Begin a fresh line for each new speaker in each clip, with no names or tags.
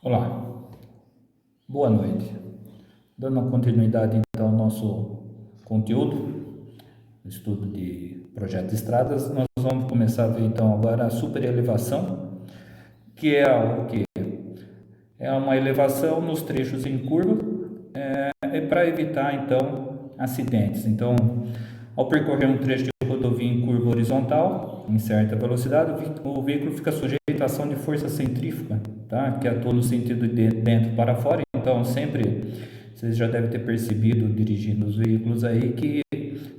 Olá, boa noite. Dando continuidade então ao nosso conteúdo, estudo de projeto de estradas, nós vamos começar a ver então agora a superelevação, que é o que? É uma elevação nos trechos em curva, para evitar então acidentes. Então, ao percorrer um trecho de rodovia em curva horizontal, em certa velocidade, o veículo fica sujeito à ação de força centrífuga, tá? Que atua no sentido de dentro para fora. Então, sempre, vocês já devem ter percebido, dirigindo os veículos aí, que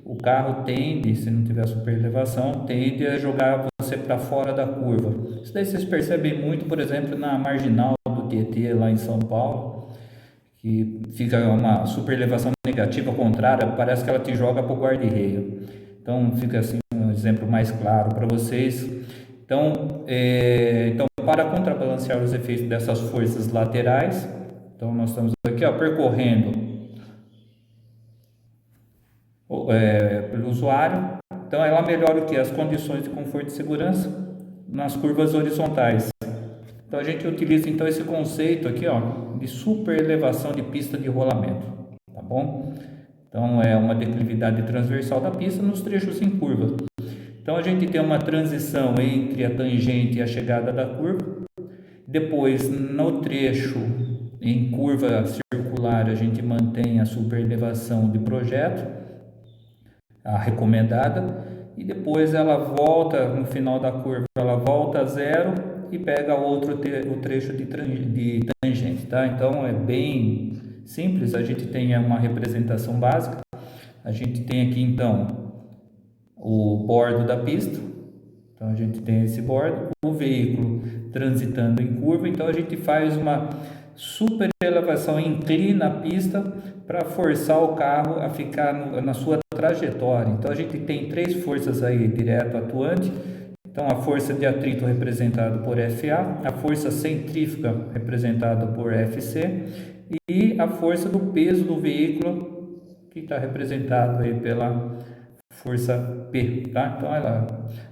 o carro tende, se não tiver superelevação, tende a jogar você para fora da curva. Isso daí vocês percebem muito, por exemplo, na marginal do Tietê, lá em São Paulo, que fica uma superelevação negativa contrária, parece que ela te joga para o guarda-reio. Então fica assim um exemplo mais claro para vocês. Então, para contrabalancear os efeitos dessas forças laterais, então nós estamos aqui percorrendo pelo usuário. Então ela melhora o que? As condições de conforto e segurança nas curvas horizontais. Então a gente utiliza então esse conceito aqui, de superelevação de pista de rolamento, tá bom? Então é uma declividade transversal da pista nos trechos em curva. Então a gente tem uma transição entre a tangente e a chegada da curva. Depois, no trecho em curva circular, a gente mantém a superelevação de projeto, a recomendada, e depois ela volta, no final da curva, ela volta a zero e pega o trecho de tangente, tá? Então é bem simples, a gente tem uma representação básica, a gente tem aqui então o bordo da pista, então a gente tem esse bordo, o veículo transitando em curva, então a gente faz uma super elevação, inclina a pista para forçar o carro a ficar na sua trajetória. Então a gente tem três forças aí direto atuante. Então a força de atrito representada por FA, a força centrífuga representada por FC e a força do peso do veículo que está representado aí pela força P, tá? Então a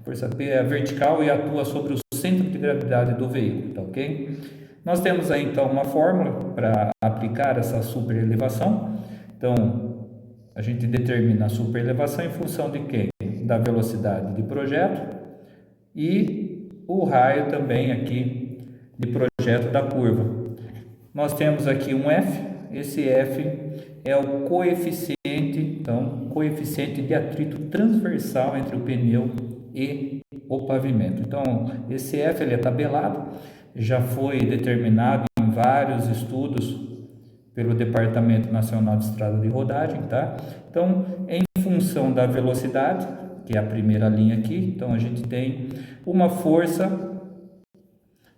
força P é vertical e atua sobre o centro de gravidade do veículo, tá ok? Nós temos aí então uma fórmula para aplicar essa superelevação. Então a gente determina a superelevação em função de quem? Da velocidade de projeto e o raio também aqui de projeto da curva. Nós temos aqui um F, esse F é o coeficiente, então, coeficiente de atrito transversal entre o pneu e o pavimento. Então, esse F ele é tabelado, já foi determinado em vários estudos pelo Departamento Nacional de Estrada de Rodagem, tá? Então, em função da velocidade, que é a primeira linha aqui, então a gente tem uma força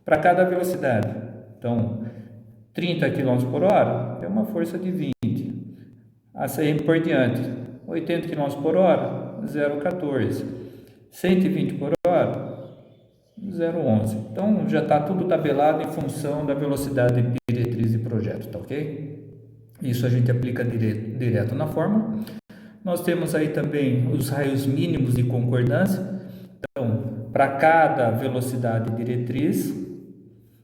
para cada velocidade. Então, 30 km por hora é uma força de 20. Assim por diante. 80 km por hora, 0,14. 120 por hora, 0,11. Então já está tudo tabelado em função da velocidade de diretriz de projeto, tá ok? Isso a gente aplica direto na fórmula. Nós temos aí também os raios mínimos de concordância. Então, para cada velocidade diretriz,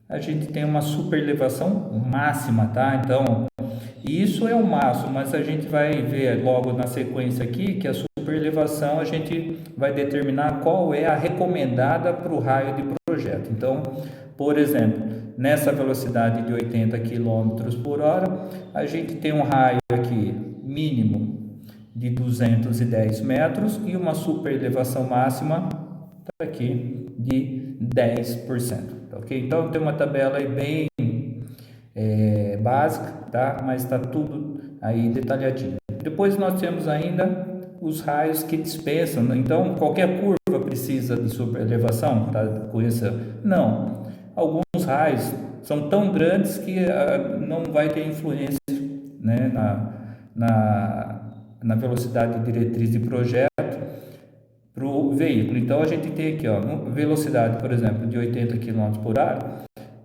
a gente tem uma superelevação máxima, tá? Então, isso é o máximo, mas a gente vai ver logo na sequência aqui que a superelevação a gente vai determinar qual é a recomendada para o raio de projeto. Então, por exemplo, nessa velocidade de 80 km por hora, a gente tem um raio aqui mínimo de 210 metros e uma superelevação máxima aqui de 10%, tá ok? Então tem uma tabela aí bem básica, tá? Mas está tudo aí detalhadinho. Depois nós temos ainda os raios que dispensam, né? Então qualquer curva precisa de superelevação, tá? Não, alguns raios são tão grandes que não vai ter influência, né, na velocidade diretriz de projeto para o veículo. Então a gente tem aqui, velocidade, por exemplo, de 80 km por hora,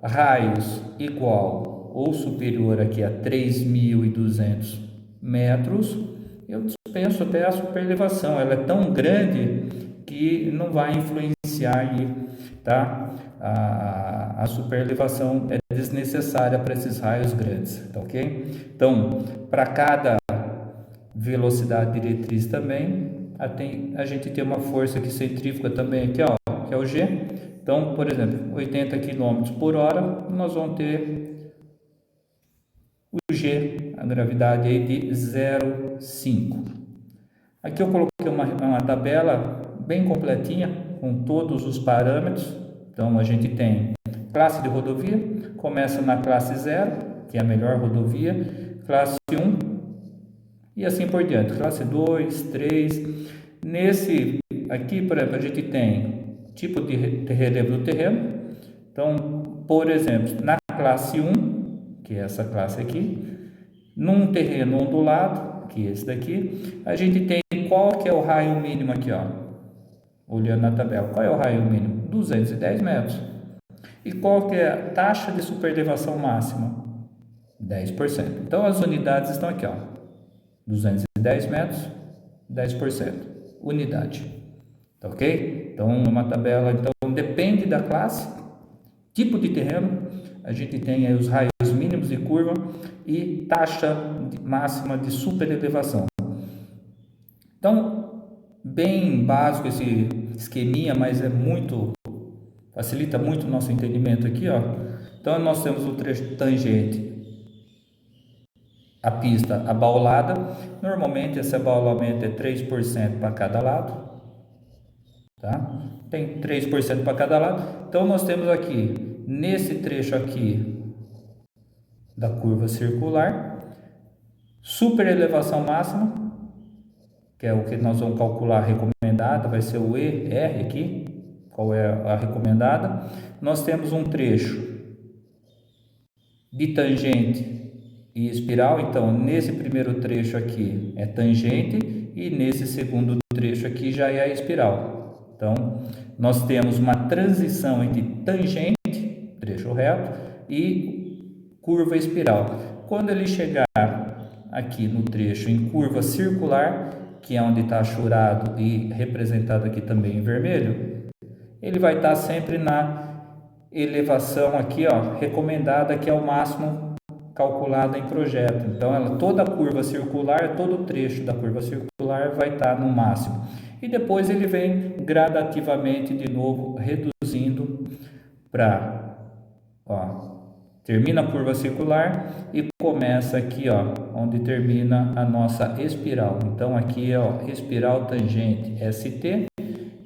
raios igual ou superior aqui a 3.200 metros, eu dispenso até a superelevação. Ela é tão grande que não vai influenciar aí, tá? A superelevação é desnecessária para esses raios grandes, tá ok? Então, para cada velocidade diretriz também, a gente tem uma força aqui centrífuga também aqui, ó, que é o G. Então, por exemplo, 80 km por hora, nós vamos ter o G, a gravidade aí de 0,5. Aqui eu coloquei uma tabela bem completinha, com todos os parâmetros. Então, a gente tem classe de rodovia, começa na classe 0, que é a melhor rodovia, classe 1, e assim por diante, classe 2, 3. Nesse aqui, por exemplo, a gente tem tipo de relevo do terreno. Então, por exemplo, na classe 1, que é essa classe aqui, num terreno ondulado, que é esse daqui, a gente tem qual que é o raio mínimo aqui, ó, olhando na tabela. Qual é o raio mínimo? 210 metros. E qual que é a taxa de superelevação máxima? 10%. Então, as unidades estão aqui, ó, 210 metros, 10%, unidade, tá ok? Então, uma tabela, então, depende da classe, tipo de terreno, a gente tem aí os raios mínimos de curva e taxa máxima de superelevação. Então, bem básico esse esqueminha, mas facilita muito o nosso entendimento aqui, ó. Então, nós temos o trecho tangente, a pista abaulada. Normalmente esse abaulamento é 3% para cada lado, tá? Tem 3% para cada lado. Então nós temos aqui, nesse trecho aqui da curva circular, superelevação máxima, que é o que nós vamos calcular recomendada, vai ser o ER aqui, qual é a recomendada. Nós temos um trecho de tangente e espiral. Então, nesse primeiro trecho aqui é tangente e nesse segundo trecho aqui já é a espiral. Então, nós temos uma transição entre tangente, trecho reto, e curva espiral. Quando ele chegar aqui no trecho em curva circular, que é onde está achurado e representado aqui também em vermelho, ele vai estar sempre na elevação aqui, ó, recomendada, que é o máximo calculada em projeto. Então, toda a curva circular, todo o trecho da curva circular vai estar no máximo. E depois ele vem gradativamente de novo reduzindo para, termina a curva circular e começa aqui, ó, onde termina a nossa espiral. Então, aqui, ó, espiral tangente ST.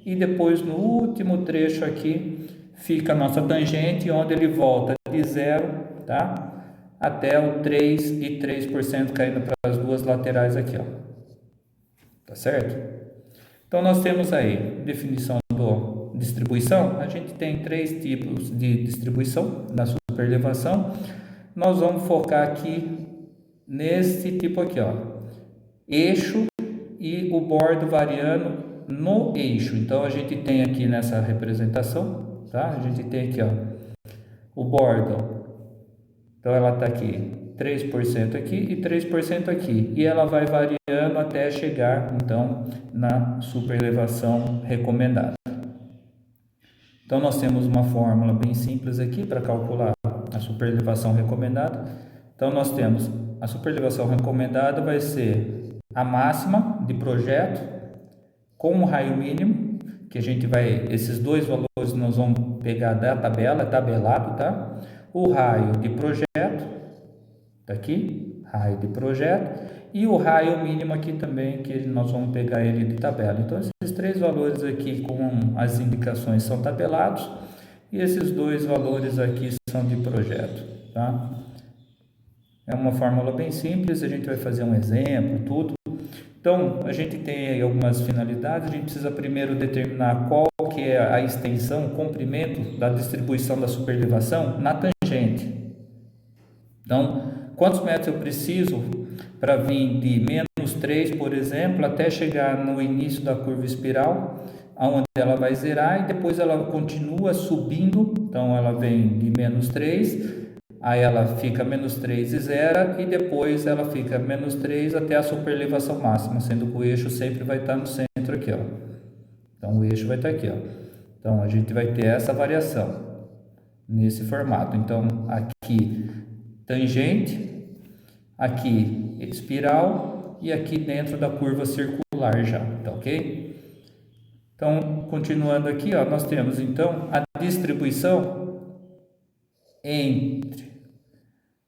E depois no último trecho aqui fica a nossa tangente, onde ele volta de 0, tá? Até o 3 e 3% caindo para as duas laterais aqui, ó. Tá certo? Então nós temos aí definição do distribuição. A gente tem 3 tipos de distribuição da superelevação. Nós vamos focar aqui nesse tipo aqui, ó. Eixo e o bordo variando no eixo. Então a gente tem aqui nessa representação, tá? A gente tem aqui, ó, o bordo. Então ela está aqui 3% aqui e 3% aqui, e ela vai variando até chegar então na superelevação recomendada. Então nós temos uma fórmula bem simples aqui para calcular a superelevação recomendada. Então nós temos a superelevação recomendada vai ser a máxima de projeto com o raio mínimo, que a gente vai, esses dois valores nós vamos pegar da tabela, tabelado, tá? O raio de projeto, tá aqui, raio de projeto, e o raio mínimo aqui também, que nós vamos pegar ele de tabela. Então, esses 3 valores aqui com as indicações são tabelados, e esses 2 valores aqui são de projeto, tá? É uma fórmula bem simples, a gente vai fazer um exemplo, tudo. Então, a gente tem aí algumas finalidades. A gente precisa primeiro determinar qual que é a extensão, o comprimento da distribuição da superelevação na tangente. Então, quantos metros eu preciso para vir de menos 3, por exemplo, até chegar no início da curva espiral, onde ela vai zerar, e depois ela continua subindo. Então, ela vem de menos 3, aí ela fica menos 3 e zera, e depois ela fica menos 3 até a superelevação máxima, sendo que o eixo sempre vai estar no centro aqui, ó. Então o eixo vai estar aqui, ó. Então, a gente vai ter essa variação nesse formato. Então, aqui tangente, aqui espiral e aqui dentro da curva circular já, tá ok? Então, continuando aqui, ó, nós temos então a distribuição entre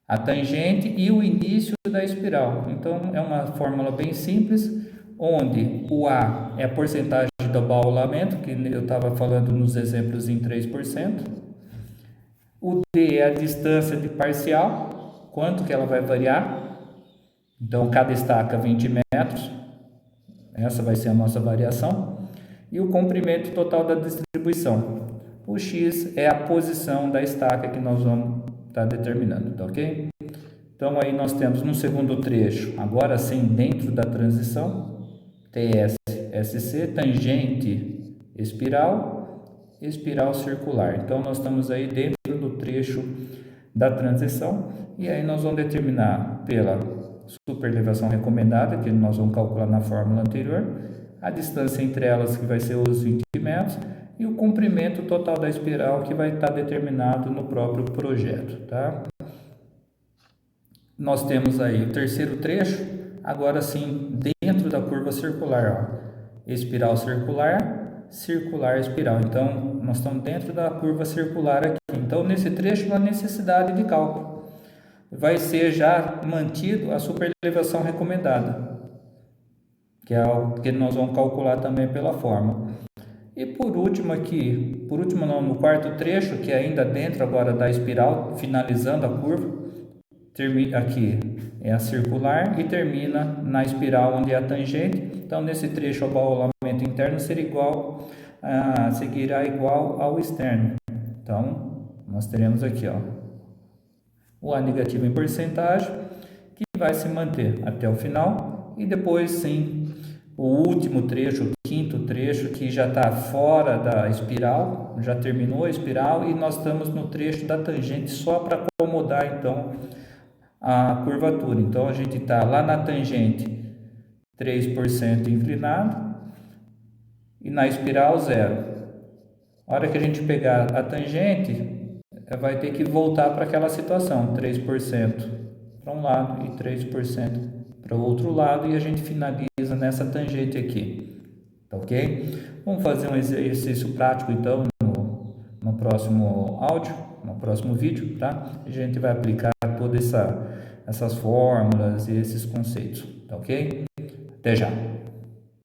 a tangente e o início da espiral. Então, é uma fórmula bem simples, onde o A é a porcentagem do abaulamento, que eu estava falando nos exemplos em 3%. O D é a distância de parcial, quanto que ela vai variar. Então, cada estaca 20 metros, essa vai ser a nossa variação. E o comprimento total da distribuição. O X é a posição da estaca que nós vamos estar determinando, tá ok? Então, aí nós temos no segundo trecho, agora sim, dentro da transição, TS, SC, tangente, espiral, espiral circular. Então, nós estamos aí dentro do trecho da transição, e aí nós vamos determinar pela superelevação recomendada, que nós vamos calcular na fórmula anterior, a distância entre elas, que vai ser os 20 metros, e o comprimento total da espiral, que vai estar determinado no próprio projeto, tá? Nós temos aí o terceiro trecho, agora sim, dentro da curva circular, ó, espiral circular, circular espiral. Então, nós estamos dentro da curva circular aqui. Então, nesse trecho, não há necessidade de cálculo. Vai ser já mantido a superelevação recomendada, que é algo que nós vamos calcular também pela fórmula. E por último aqui, no quarto trecho, que é ainda dentro agora da espiral, finalizando a curva, aqui é a circular e termina na espiral onde é a tangente. Então, nesse trecho, o abaulamento interno seguirá igual ao externo. Então, nós teremos aqui, ó, o A negativo em porcentagem, que vai se manter até o final, e depois sim, o último trecho, o quinto trecho, que já está fora da espiral, já terminou a espiral, e nós estamos no trecho da tangente só para acomodar então a curvatura. Então, a gente está lá na tangente 3% inclinado e na espiral 0. A hora que a gente pegar a tangente, vai ter que voltar para aquela situação, 3% para um lado e 3% para o outro lado, e a gente finaliza nessa tangente aqui, tá ok? Vamos fazer um exercício prático então no próximo áudio, no próximo vídeo, tá? A gente vai aplicar todas essas fórmulas e esses conceitos, tá ok? Até já!